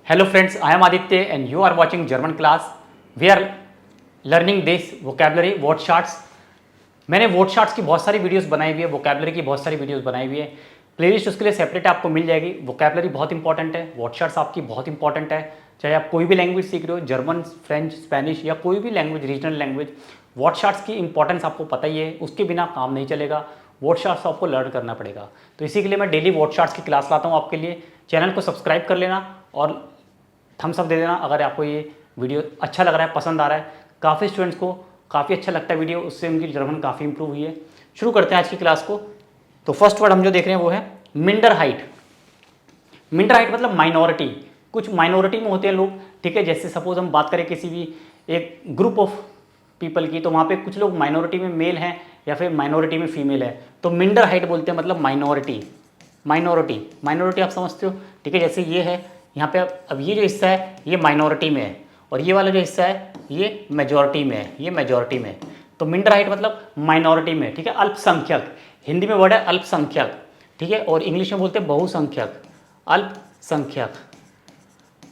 Hello friends, I am Aditya and you are watching German class. We are learning this vocabulary word charts. मैंने word charts की बहुत सारी videos बनाई हुई है, वोकैबलरी की बहुत सारी वीडियोस बनाई हुई है। प्लेलिस्ट उसके लिए सेपरेट आपको मिल जाएगी। वोकैबलरी बहुत इंपॉर्टेंट है, वर्ड चार्ट्स आपकी बहुत इंपॉर्टेंट है। चाहे आप कोई भी लैंग्वेज सीख रहे हो, जर्मन, फ्रेंच, स्पेनिश या कोई भी language, regional language, word charts की इंपॉर्टेंस आपको पता ही है। उसके बिना काम नहीं चलेगा, वर्ड चार्ट्स आपको लर्न करना पड़ेगा। तो इसी के लिए मैं डेली वर्ड चार्ट्स की क्लास लाता हूँ आपके लिए। चैनल को सब्सक्राइब कर लेना और थम्स अप दे देना अगर आपको ये वीडियो अच्छा लग रहा है, पसंद आ रहा है। काफ़ी स्टूडेंट्स को काफ़ी अच्छा लगता है वीडियो, उससे उनकी जर्मन काफ़ी इंप्रूव हुई है। शुरू करते हैं आज की क्लास को। तो फर्स्ट वर्ड हम जो देख रहे हैं वो है मिंडर हाइट। मिंडर हाइट मतलब माइनॉरिटी। कुछ माइनॉरिटी में होते हैं लोग, ठीक है। जैसे सपोज हम बात करें किसी भी एक ग्रुप ऑफ पीपल की, तो वहाँ पे कुछ लोग माइनॉरिटी में मेल हैं या फिर माइनॉरिटी में फीमेल है, तो मिंडर हाइट बोलते हैं, मतलब माइनॉरिटी। माइनॉरिटी आप समझते हो, ठीक है। जैसे ये है यहाँ पे, अब ये जो हिस्सा है ये माइनॉरिटी में है और ये वाला जो हिस्सा है ये मेजॉरिटी में है, ये मेजॉरिटी में है। तो मिंडर हाइट मतलब माइनॉरिटी में, ठीक है। अल्पसंख्यक, हिंदी में वर्ड है अल्पसंख्यक, ठीक है। और इंग्लिश में बोलते हैं बहुसंख्यक, अल्पसंख्यक,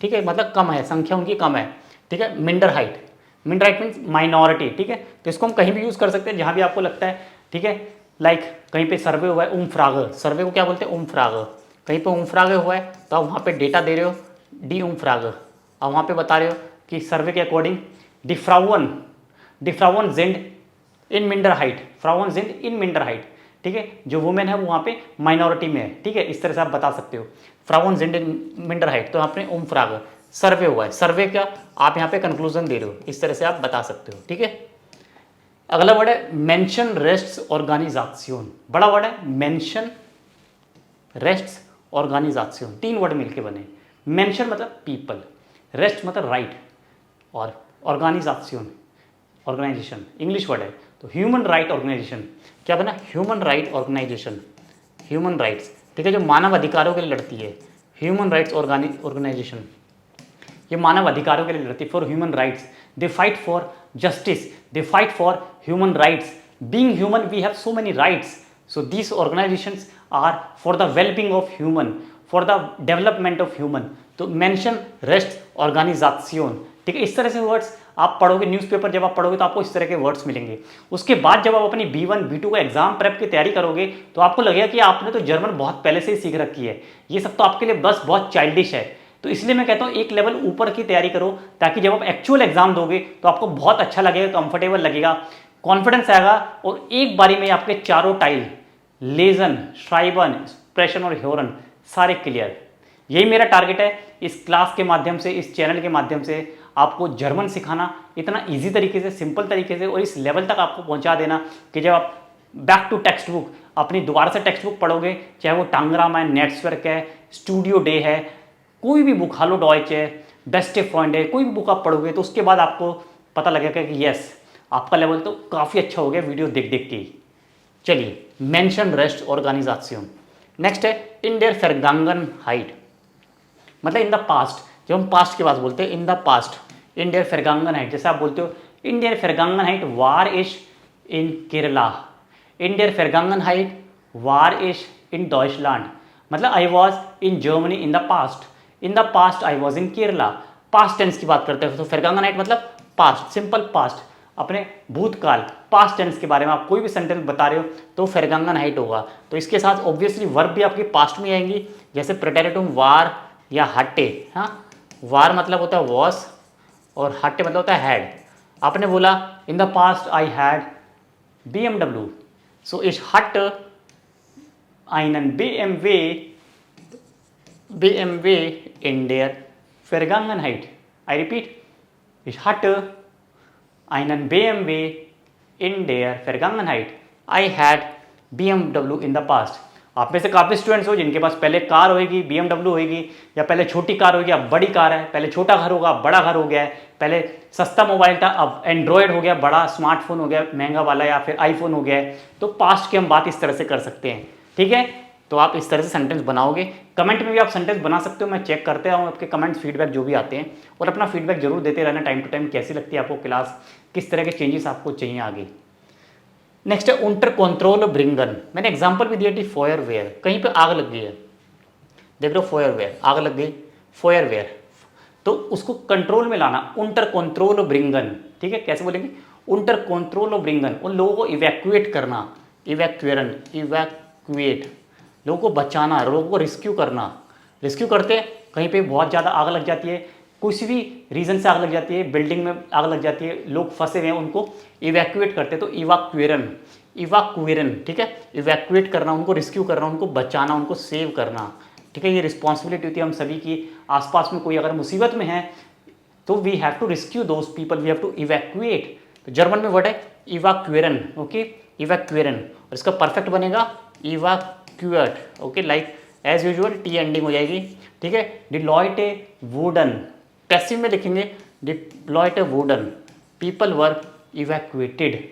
ठीक है। मतलब कम है, संख्या उनकी कम है, ठीक है। मिंडर हाइट मीन्स माइनॉरिटी, ठीक है। तो इसको हम कहीं भी यूज़ कर सकते हैं जहाँ भी आपको लगता है, ठीक है। लाइक कहीं पे सर्वे हुआ है, उम्फ्रागे, सर्वे को क्या बोलते हैं, उम्फ्रागे। कहीं पे उम्फ्रागे हुआ है तो आप वहाँ पे डेटा दे रहे हो, डी उम्फ्रागे। आप वहाँ पे बता रहे हो कि सर्वे के अकॉर्डिंग डिफ्रावन जेंड इन मिंडर हाइट, फ्रावन जेंड इन मिंडर हाइट, ठीक है। जो वुमेन है वो वहाँ पे माइनॉरिटी में है, ठीक है। इस तरह से आप बता सकते हो फ्रावन जेंड इन मिंडर हाइट, तो आपने उम्फ्रागे सर्वे हुआ है, सर्वे का आप यहाँ पे कंक्लूजन दे रहे हो, इस तरह से आप बता सकते हो, ठीक है। अगला वर्ड है मेंशन रेस्ट्स ऑर्गेनाइजेशन। बड़ा वर्ड है मेंशन रेस्ट्स ऑर्गेनाइजेशन, तीन वर्ड मिलके बने। मेंशन मतलब पीपल, रेस्ट मतलब राइट, और ऑर्गेनाइजेशन इंग्लिश वर्ड है। तो ह्यूमन राइट ऑर्गेनाइजेशन क्या बना, human right organisation, human rights, ठीक है। जो मानव अधिकारों के लिए लड़ती है, ह्यूमन राइट्स ऑर्गेनाइजेशन, ये मानव अधिकारों के लिए लड़ती है। For human rights, they fight for justice, they fight for human rights. Being human we have so many rights, so these organisations are for the wellbeing of human, for the development of human. तो mention rest organisation, ठीक है। इस तरह से words आप पढ़ोगे, newspaper जब आप पढ़ोगे तो आपको इस तरह के वर्ड्स मिलेंगे। उसके बाद जब आप अपनी B1 B2 का एग्जाम प्रेप की तैयारी करोगे तो आपको लगेगा कि आपने तो जर्मन बहुत पहले से ही सीख रखी है, ये सब तो आपके लिए बस बहुत चाइल्डिश है। तो इसलिए मैं कहता हूँ एक लेवल ऊपर की तैयारी करो, ताकि जब आप एक्चुअल एग्जाम दोगे तो आपको बहुत अच्छा लगेगा, कंफर्टेबल लगेगा, कॉन्फिडेंस आएगा और एक बारी में आपके चारों टाइल लेजन, श्राइबन, एक्सप्रेशन और ह्योरन सारे क्लियर। यही मेरा टारगेट है इस क्लास के माध्यम से, इस चैनल के माध्यम से आपको जर्मन सिखाना इतना इजी तरीके से, सिंपल तरीके से, और इस लेवल तक आपको पहुंचा देना कि जब आप बैक टू टेक्स्ट बुक अपनी दोबारा से टेक्स्ट बुक पढ़ोगे, चाहे वो टांगराम है, नेट्सवर्क है, स्टूडियो डे है, कोई भी बुक, हालो डॉयच है, बेस्ट फ्रेंड है, कोई भी बुक आप पढ़ोगे तो उसके बाद आपको पता लगेगा कि यस आपका लेवल तो काफ़ी अच्छा हो गया वीडियो देख देख के ही। चलिए, मेंशन रेस्ट ऑर्गेनाइजेशन। नेक्स्ट है इन देयर फर्गांगन हाइट, मतलब इन द पास्ट। जब हम पास्ट की बात बोलते हैं, इन द पास्ट, इन देयर फर्गांगन हाइट, जैसे आप बोलते हो इन देयर फर्गांगन हाइट वार इज इन केरला, इन देयर फर्गांगन हाइट वार इज इन डॉइचलैंड, मतलब I was in Germany in the past, in the past I was in Kerala. Past tense की बात करते हैं तो फर्गांगन हाइट मतलब पास्ट, सिंपल पास्ट, अपने भूतकाल, पास्ट टेंस के बारे में आप कोई भी सेंटेंस बता रहे हो तो फर्गांगन हाइट होगा। तो इसके साथ ऑब्वियसली वर्ब भी आपकी पास्ट में आएंगी, जैसे प्रेटेरिटुम वार या हट्टे। हाँ, वार मतलब होता है वॉस और हट्टे मतलब होता है हैड। आपने बोला इन the past I had BMW, सो इस हट einen BMW in der Vergangenheit. I repeat, ich hatte einen BMW in der Vergangenheit. I had BMW in the past. आप में से काफ़ी स्टूडेंट्स हो जिनके पास पहले कार होगी, BMW होगी, या पहले छोटी कार होगी अब बड़ी कार है, पहले छोटा घर होगा अब बड़ा घर हो गया है, पहले सस्ता मोबाइल था अब एंड्रॉयड हो गया, बड़ा स्मार्टफोन हो गया महंगा वाला, या फिर आईफोन हो गया है। तो पास्ट की हम बात इस तरह से कर सकते हैं, ठीक है। तो आप इस तरह से सेंटेंस बनाओगे। कमेंट में भी आप सेंटेंस बना सकते हो, मैं चेक करते रहूँ आपके कमेंट्स, फीडबैक जो भी आते हैं, और अपना फीडबैक जरूर देते रहना टाइम टू टाइम, कैसी लगती है आपको क्लास, किस तरह के चेंजेस आपको चाहिए आगे। नेक्स्ट है उंटर कंट्रोल ब्रिंगन। मैंने एग्जांपल भी दिया थी, फायरवेयर, कहीं पे आग लग गई है, देख रहे हो फायरवेयर, आग लग गई, फायरवेयर, तो उसको कंट्रोल में लाना, उंटर कंट्रोल ब्रिंगन, ठीक है, कैसे बोलेंगे, उंटर कंट्रोल ब्रिंगन, उन लोगों को इवैक्यूएट करना, इवैक्यूएरन, इवैक्यूएट, लोगों को बचाना, लोगों को रेस्क्यू करना। रेस्क्यू करते हैं, कहीं पे बहुत ज़्यादा आग लग जाती है, किसी भी रीज़न से आग लग जाती है, बिल्डिंग में आग लग जाती है, लोग फंसे हुए हैं, उनको इवैक्यूएट करते हैं, तो इवैक्यूएरन, इवैक्यूएरन, ठीक है, इवैक्यूएट करना, उनको रेस्क्यू करना, उनको बचाना, उनको सेव करना, ठीक है, ये रिस्पॉन्सिबिलिटी होती है हम सभी की। आसपास में कोई अगर मुसीबत में है तो we have to rescue those people, we have to evacuate. तो जर्मन में वर्ड है इवैक्यूएरन, ओके, इवैक्यूएरन, और इसका परफेक्ट बनेगा इवैक्यूएट, okay, like as usual T ending हो जाएगी, ठीक है। डिलॉयटे वुडन, पैसिव में लिखेंगे डिप्लॉयटे वुडन, people were evacuated,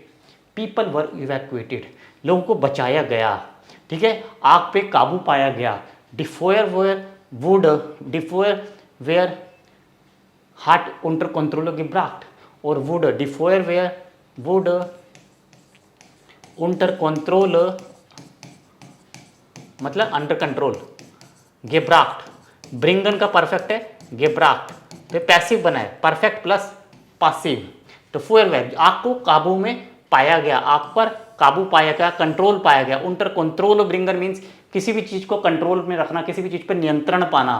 people were evacuated, लोगों को बचाया गया, ठीक है, आग पे काबू पाया गया। डिफोयर वेयर वुड, डिफोयर वेयर हार्ट उंटर कंट्रोल gebracht, और वुड, डिफोयर वेयर वुड उंटर कंट्रोल मतलब अंडर कंट्रोल, gebracht, ब्रिंगन का परफेक्ट है gebracht, तो पैसिव बना है, परफेक्ट प्लस पासिव। तो फोर वेयर, आग को काबू में पाया गया, आग पर काबू पाया गया, कंट्रोल पाया गया। उंटर कंट्रोल ब्रिंगन मीन्स किसी भी चीज़ को कंट्रोल में रखना, किसी भी चीज़ पर नियंत्रण पाना,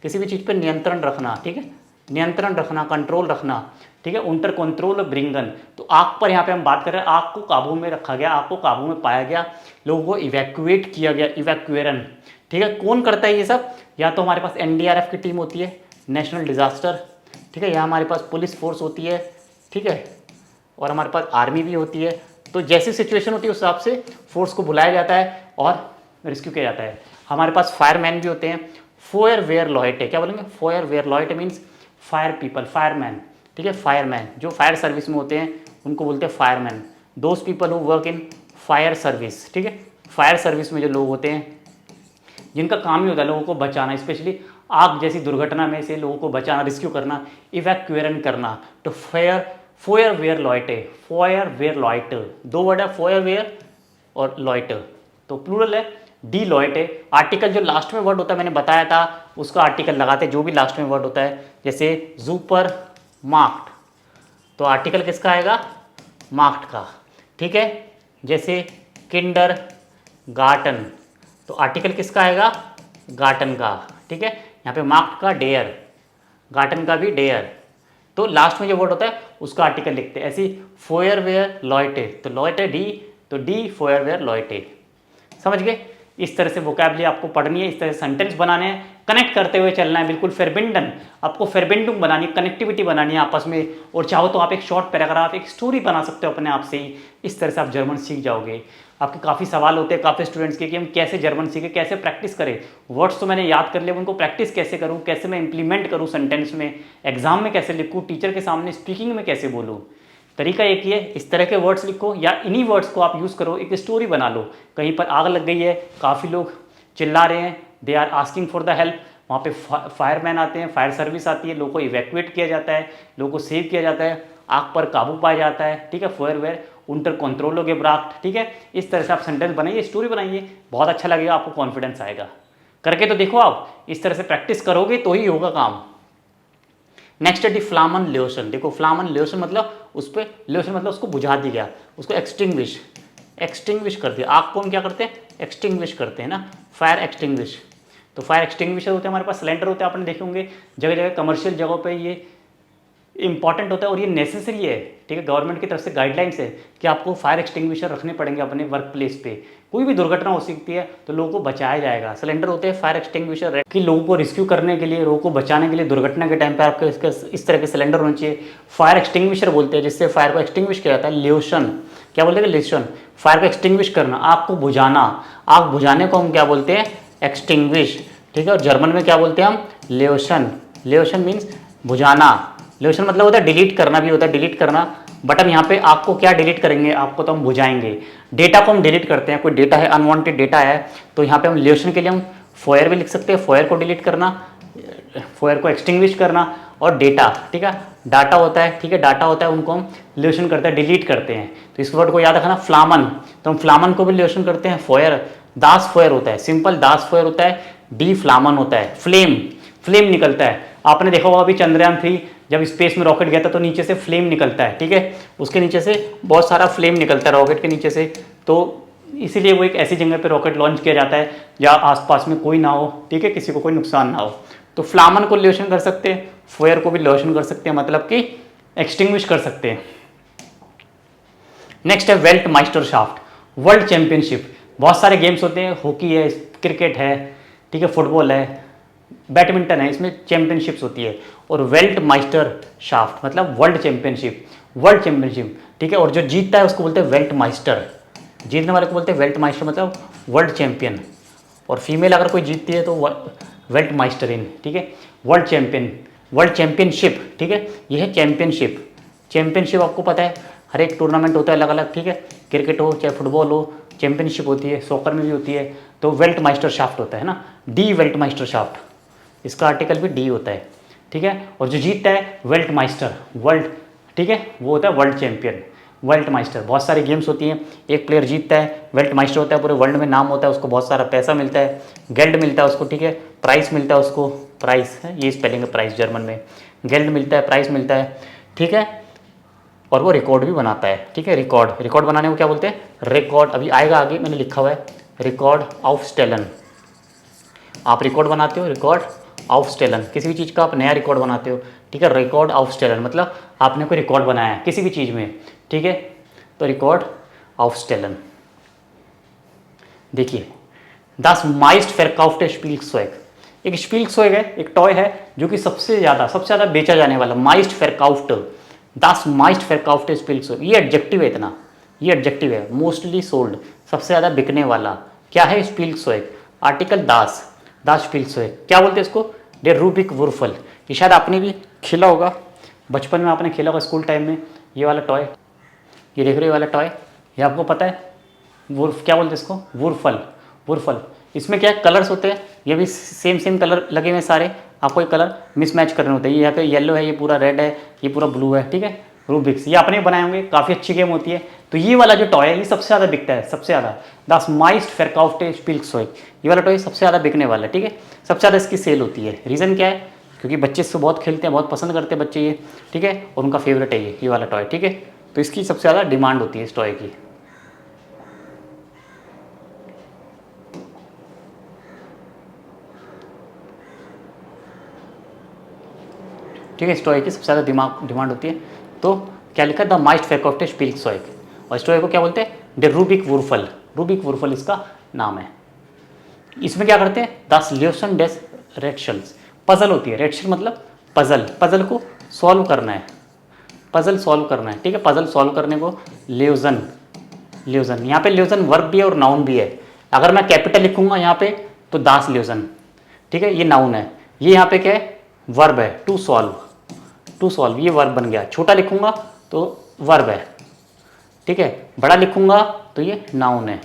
किसी भी चीज़ पर नियंत्रण रखना, ठीक है, नियंत्रण रखना, कंट्रोल रखना, ठीक है, उंटर कंट्रोल ब्रिंगन। तो आग पर यहाँ पे हम बात कर रहे हैं, आग को काबू में रखा गया, आग को काबू में पाया गया, लोगों को इवैक्यूएट किया गया, इवैक्यूएरन, ठीक है। कौन करता है ये सब? या तो हमारे पास एनडीआरएफ की टीम होती है, नेशनल डिजास्टर, ठीक है, या हमारे पास पुलिस फोर्स होती है, ठीक है, और हमारे पास आर्मी भी होती है। तो जैसी सिचुएशन होती है उस हिसाब से फोर्स को बुलाया जाता है और रेस्क्यू किया जाता है। हमारे पास फायरमैन भी होते हैं, फोयर वेयर लॉयटे, क्या बोलेंगे, फोयर वेयर लॉयटे मीन्स फायर पीपल, फायरमैन, ठीक है, फायरमैन जो फायर सर्विस में होते हैं उनको बोलते हैं fireman. Those people who work in fire service, ठीक है, फायर सर्विस में जो लोग होते हैं जिनका काम ही होता है लोगों को बचाना, स्पेशली आग जैसी दुर्घटना में से लोगों को बचाना, रेस्क्यू करना, इवैक्यूएरन करना। तो फोयर वेयर लॉयटे, फोयर वेयर लॉयटे, दो वर्ड है, फोयर वेयर और लॉयटे, तो प्लूरल है डी लॉयटे। आर्टिकल जो लास्ट में वर्ड होता है मैंने बताया था उसका आर्टिकल लगाते, जो भी लास्ट में वर्ड होता है, जैसे सुपर मार्क्ड, तो आर्टिकल किसका आएगा, मार्क्ड का, ठीक है। जैसे किंडर गार्टन, तो आर्टिकल किसका आएगा, गार्टन का, ठीक है। यहाँ पे मार्क्ड का डेयर, गार्टन का भी डेयर, तो लास्ट में जो वर्ड होता है उसका आर्टिकल लिखते हैं। ऐसी फोयर वेयर लॉयटे, तो लॉयटे डी, तो डी फोयर वेयर लॉयटे, समझ गए। इस तरह से वोकैबुलरी आपको पढ़नी है, इस तरह से सेंटेंस बनाने हैं, कनेक्ट करते हुए चलना है, बिल्कुल फेरबिंडन, आपको फेरबिंडुम बनानी है, कनेक्टिविटी बनानी है आपस में। और चाहो तो आप एक शॉर्ट पैराग्राफ, एक स्टोरी बना सकते हो अपने आप से ही। इस तरह से आप जर्मन सीख जाओगे। आपके काफ़ी सवाल होते हैं काफ़ी स्टूडेंट्स के कि हम कैसे जर्मन सीखें, कैसे प्रैक्टिस करें। वर्ड्स तो मैंने याद कर लिए, उनको प्रैक्टिस कैसे करूँ, कैसे मैं इंप्लीमेंट करूँ सेंटेंस में, एग्जाम में कैसे लिखूँ, टीचर के सामने स्पीकिंग में कैसे बोलूँ। तरीका एक ही है, इस तरह के वर्ड्स लिखो या इन्हीं वर्ड्स को आप यूज़ करो, एक स्टोरी बना लो। कहीं पर आग लग गई है, काफ़ी लोग चिल्ला रहे हैं, they are asking for the help, वहाँ पे फायरमैन आते हैं, फायर सर्विस आती है, लोगों को इवैक्यूएट किया जाता है, लोगों को सेव किया जाता है, आग पर काबू पाया जाता है, ठीक है, फोयर वेयर उंटर कंट्रोल gebracht, ठीक है। इस तरह से आप सेंटेंस बनाइए, स्टोरी बनाइए, बहुत अच्छा लगेगा, आपको कॉन्फिडेंस आएगा। करके तो देखो, आप इस तरह से प्रैक्टिस करोगे तो ही होगा काम। नेक्स्ट है डी फ्लामन ल्योशन, देखो फ्लामन ल्योशन मतलब उस पर, ल्योशन मतलब उसको बुझा दिया गया, उसको एक्सटिंग्विश, एक्सटिंग्विश कर दिया। आग को हम क्या करते हैं, एक्सटिंग्विश करते हैं ना, फायर एक्सटिंग्विश। तो फायर एक्सटिंग्विशर होते हैं हमारे पास, सिलेंडर होते हैं, आपने देखे होंगे जगह जगह कमर्शियल जगहों पे ये इंपॉर्टेंट होता है और ये नेसेसरी है, ठीक है। गवर्नमेंट की तरफ से गाइडलाइंस है कि आपको फायर एक्सटिंग्विशर रखने पड़ेंगे अपने वर्क प्लेस पे, कोई भी दुर्घटना हो सकती है तो लोगों को बचाया जाएगा। सिलेंडर होते हैं फायर एक्सटिंग्विशर कि लोगों को रेस्क्यू करने के लिए, लोगों को बचाने के लिए दुर्घटना के टाइम पे आपके इस तरह के सिलेंडर होने चाहिए। फायर एक्सटिंग्विशर बोलते हैं जिससे फायर को एक्सटिंग्विश किया जाता है। ल्योशन, क्या बोलते हैं, ल्योशन, फायर को एक्सटिंग्विश करना, आग को बुझाना, आग बुझाने को हम क्या बोलते हैं, एक्सटिंग्विश, ठीक है। और जर्मन में क्या बोलते हैं हम, ल्योशन, ल्योशन मीन्स बुझाना। ल्योशन मतलब होता है डिलीट करना भी होता है, डिलीट करना, बट हम यहाँ पे आग को क्या डिलीट करेंगे, आपको तो हम बुझाएंगे। डेटा को हम डिलीट करते हैं, कोई डेटा है, अनवांटेड डेटा है, तो यहाँ पे हम ल्योशन के लिए हम फोयर भी लिख सकते हैं, फोयर को डिलीट करना, फोयर को एक्सटिंग्विश करना, और डेटा, ठीक है, डाटा होता है, ठीक है, डाटा होता है, उनको हम ल्योशन करते हैं, डिलीट करते हैं। तो इस वर्ड को याद रखना, फ्लामन, तो हम फ्लामन को भी ल्योशन करते हैं। फोयर, दास फोयर होता है, सिंपल दास फोयर होता है, डी फ्लामन होता है, फ्लेम, फ्लेम निकलता है। आपने देखा होगा अभी चंद्रयान 3 जब स्पेस में रॉकेट गया था तो नीचे से फ्लेम निकलता है, ठीक है, उसके नीचे से बहुत सारा फ्लेम निकलता है रॉकेट के नीचे से। तो इसीलिए वो एक ऐसी जगह पे रॉकेट लॉन्च किया जाता है जहाँ आसपास में कोई ना हो, ठीक है, किसी को कोई नुकसान ना हो। तो फ्लामन को रोशन कर सकते हैं, फायर को भी रोशन कर सकते हैं, मतलब कि एक्सटिंग्विश कर सकते हैं। नेक्स्ट है वेल्ट माइस्टर शाफ्ट, वर्ल्ड चैंपियनशिप। बहुत सारे गेम्स होते हैं, हॉकी है, क्रिकेट है, ठीक है, फुटबॉल है, बैडमिंटन है, इसमें चैंपियनशिप्स होती है। और वेल्ट माइस्टर शाफ्ट मतलब वर्ल्ड चैंपियनशिप, वर्ल्ड चैंपियनशिप, ठीक है। और जो जीतता है उसको बोलते हैं वेल्ट माइस्टर, जीतने वाले को बोलते हैं वेल्ट माइस्टर मतलब वर्ल्ड चैंपियन। और फीमेल अगर कोई जीतती है तो वेल्ट माइस्टरिन, ठीक है। वर्ल्ड चैंपियन, वर्ल्ड चैंपियनशिप, ठीक है, ये है चैंपियनशिप। चैंपियनशिप आपको पता है हर एक टूर्नामेंट होता है अलग अलग, ठीक है, क्रिकेट हो चाहे फुटबॉल हो, चैंपियनशिप होती है, सॉकर में भी होती है। तो वेल्ट माइस्टर शाफ्ट होता है ना, डी वेल्ट माइस्टर शाफ्ट, इसका आर्टिकल भी डी होता है, ठीक है। और जो जीतता है वेल्ट माइस्टर, वर्ल्ड, ठीक है, वो होता है वर्ल्ड चैंपियन, वेल्ट माइस्टर। बहुत सारी गेम्स होती हैं, एक प्लेयर जीतता है, वेल्ट माइस्टर होता है, पूरे वर्ल्ड में नाम होता है, उसको बहुत सारा पैसा मिलता है, गेल्ड मिलता है उसको, ठीक है, प्राइस मिलता है उसको, प्राइस है ये स्पेलिंग है प्राइस जर्मन में, गेल्ड मिलता है, प्राइस मिलता है, ठीक है। और वो रिकॉर्ड भी बनाता है, ठीक है, रिकॉर्ड, रिकॉर्ड बनाने को क्या बोलते हैं, रिकॉर्ड। अभी आएगा आगे, मैंने लिखा हुआ है रिकॉर्ड ऑफ स्टेलन। आप रिकॉर्ड बनाते हो, रिकॉर्ड ऑफ स्टेलन, किसी भी चीज़ का आप नया रिकॉर्ड बनाते हो, ठीक है, रिकॉर्ड ऑफ स्टेलन मतलब आपने कोई रिकॉर्ड बनाया है किसी भी चीज़ में, ठीक है, तो रिकॉर्ड ऑफ स्टेलन। देखिए दास माइस्ट फेरकाउफ्ट स्पील्सवेग, एक स्पील्सवेग है, एक टॉय है जो कि सबसे ज़्यादा बेचा जाने वाला, माइस्ट फेरकाउफ्ट, दास माइस्ट फेरकाउफ्ट स्पील्सवेग, ये एडजेक्टिव है, इतना ये एडजेक्टिव है, मोस्टली सोल्ड, सबसे ज़्यादा बिकने वाला क्या है, स्पील्सवेग, आर्टिकल दास, दास स्पील्सवेग। क्या बोलते हैं इसको, डे रूबिक वुर्फल। ये शायद आपने भी खेला होगा, बचपन में आपने खेला होगा स्कूल टाइम में, ये वाला टॉय, ये देख रहे हो वाला टॉय, ये आपको पता है वुर्फ, क्या बोलते हैं इसको, वुर्फल, वुर्फल। इसमें क्या कलर्स होते हैं, ये भी सेम कलर लगे हुए सारे, आपको ये कलर मिसमैच करने होते हैं, ये यहाँ पे येलो है, ये पूरा रेड है, ये पूरा ब्लू है, ठीक है, रूबिक्स, ये आपने बनाए होंगे, काफ़ी अच्छी गेम होती है। तो ये वाला जो टॉय है ये सबसे ज़्यादा बिकता है, सबसे ज़्यादा, दास माइस्ट फेरकाउफ्टे स्पील्सवेग, ये वाला टॉय सबसे ज़्यादा बिकने वाला है, ठीक है, सबसे ज़्यादा इसकी सेल होती है। रीज़न क्या है, क्योंकि बच्चे इसको बहुत खेलते हैं, बहुत पसंद करते हैं बच्चे ये, ठीक है, और उनका फेवरेट है ये वाला टॉय, ठीक है, तो इसकी सबसे ज़्यादा डिमांड होती है इस टॉय की। ठीक है, इस टॉय की सबसे ज़्यादा डिमांड होती है। तो क्या लिखा, द माइस्ट फेरकाउफ्टे स्पील्सवेग, और इस टॉय को क्या बोलते हैं, द रूबिक वुर्फल, रूबिक वुर्फल इसका नाम है। इसमें क्या करते हैं, दास ल्यूसन डेस रेट्शल्स, पजल होती है, रेट्शल मतलब पजल, पजल को सॉल्व करना है, पजल सॉल्व करना है, ठीक है, पजल सॉल्व करने को ल्यूजन, ल्यूजन, यहाँ पे ल्यूजन वर्ब भी है और नाउन भी है। अगर मैं कैपिटल लिखूंगा यहाँ पे तो दास ल्यूजन, ठीक है, ये नाउन है, ये यहाँ पे क्या है, वर्ब है, टू सॉल्व, टू सॉल्व ये वर्ब बन गया। छोटा लिखूंगा तो वर्ब है, ठीक है, बड़ा लिखूंगा तो ये नाउन है,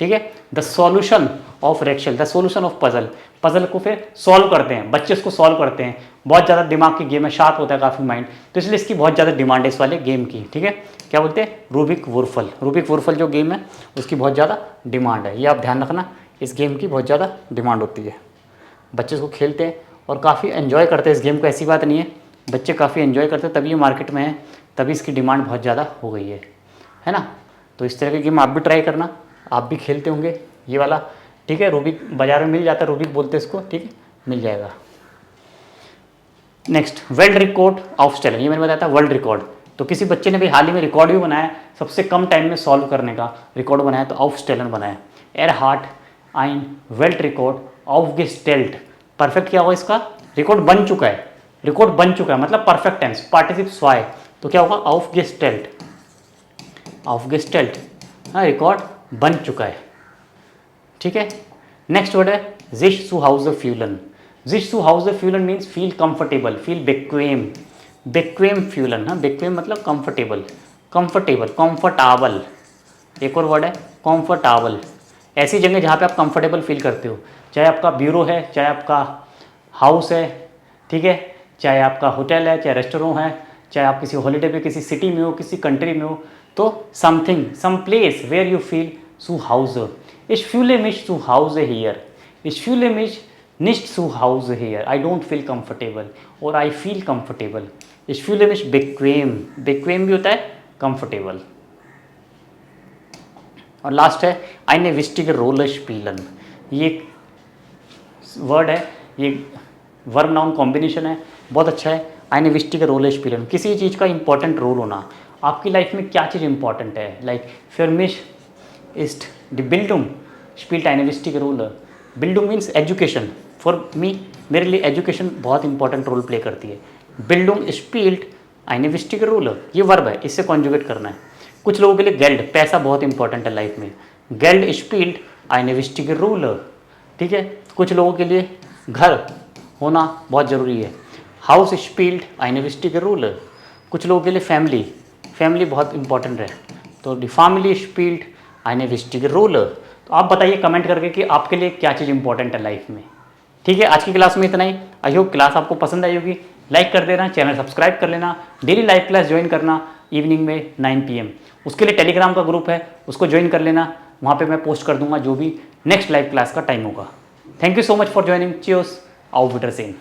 ठीक है। द सॉल्यूशन ऑफ रेक्शल, the solution of puzzle, puzzle को फिर सॉल्व करते हैं बच्चे, उसको सॉल्व करते हैं, बहुत ज़्यादा दिमाग की गेम है, शार्प होता है काफ़ी माइंड, तो इसलिए इसकी बहुत ज़्यादा डिमांड है इस वाले गेम की, ठीक है। क्या बोलते हैं, रूबिक वुर्फल, रूबिक वुर्फल जो गेम है उसकी बहुत ज़्यादा डिमांड है, ये आप ध्यान रखना, इस गेम की बहुत ज़्यादा डिमांड होती है, बच्चे इसको खेलते हैं और काफ़ी एंजॉय करते हैं इस गेम को, ऐसी बात नहीं है, बच्चे काफ़ी एंजॉय करते हैं, तभी ये मार्केट में है, तभी इसकी डिमांड बहुत ज़्यादा हो गई है ना। तो इस तरह की गेम आप भी ट्राई करना, आप भी खेलते होंगे ये वाला, ठीक है, रूबिक बाजार में मिल जाता है, रूबिक बोलते हैं इसको, ठीक है, मिल जाएगा। Next, world record of Stalin, ये मैंने बताया था वर्ल्ड रिकॉर्ड, तो किसी बच्चे ने भी हाल ही में रिकॉर्ड भी बनाया, सबसे कम टाइम में सॉल्व करने का रिकॉर्ड बनाया, तो ऑफ स्टेलन बनाया, एर हार्ट आइन वेल्ट रिकॉर्ड ऑफ गेस्टेल्ट, परफेक्ट क्या होगा इसका, रिकॉर्ड बन चुका है, रिकॉर्ड बन चुका है मतलब परफेक्ट टेंस, पार्टिसिप स्वाय, तो क्या होगा, ऑफ गेस्टेल्ट, ऑफ गेस्टेल्ट, हाँ, रिकॉर्ड बन चुका है, ठीक है। नेक्स्ट वर्ड है जिश सु हाउस द फ्यूलन, जिश सु हाउस द फ्यूलन मीन्स फील कंफर्टेबल, फील बेक्वेम, बेक्वेम फ्यूलन, हाँ, बेक्वेम मतलब कंफर्टेबल, कंफर्टेबल, कंफर्टेबल, एक और वर्ड है कंफर्टेबल, ऐसी जगह जहाँ पे आप कंफर्टेबल फील करते हो, चाहे आपका ब्यूरो है, चाहे आपका हाउस है, ठीक है, चाहे आपका होटल है, चाहे रेस्टोरेंट है, चाहे आप किसी हॉलीडे पे किसी सिटी में हो, किसी कंट्री में हो, तो something, some place where you feel सु हाउस, इस फ्यूले मिश सु हाउस हियर, इस फ्यूले मिश Nicht zu Hause here, I don't feel comfortable और I feel comfortable. Ich fühle mich bequem, bequem भी होता है comfortable. और लास्ट है eine wichtige Rolle spielen. ये वर्ड है, ये वर्ब नाउन कॉम्बिनेशन है, बहुत अच्छा है. eine wichtige Rolle spielen, किसी चीज़ का इंपॉर्टेंट रोल होना. आपकी लाइफ में क्या चीज़ इंपॉर्टेंट है? Like für mich ist die Bildung spielt eine wichtige Rolle. Bildung means education. For me, मेरे लिए एजुकेशन बहुत इंपॉर्टेंट रोल प्ले करती है. Bildung spielt eine wichtige Rolle, ये वर्ब है, इससे कॉन्जुगेट करना है. कुछ लोगों के लिए गेल्ड, पैसा बहुत इंपॉर्टेंट है लाइफ में. गेल्ड spielt eine wichtige Rolle. ठीक है. कुछ लोगों के लिए घर होना बहुत ज़रूरी है. House spielt eine wichtige Rolle. कुछ लोगों के लिए फैमिली, फैमिली बहुत इंपॉर्टेंट है. तो die Family spielt eine wichtige Rolle. तो आप बताइए कमेंट करके कि आपके लिए क्या चीज़ इंपॉर्टेंट है लाइफ में. ठीक है, आज की क्लास में इतना ही. आई होप क्लास आपको पसंद आई होगी. लाइक कर देना, चैनल सब्सक्राइब कर लेना, डेली लाइव क्लास ज्वाइन करना इवनिंग में 9 PM. उसके लिए टेलीग्राम का ग्रुप है, उसको ज्वाइन कर लेना. वहाँ पे मैं पोस्ट कर दूंगा जो भी नेक्स्ट लाइव क्लास का टाइम होगा. Thank you so much for joining. Cheers, auf Wiedersehen.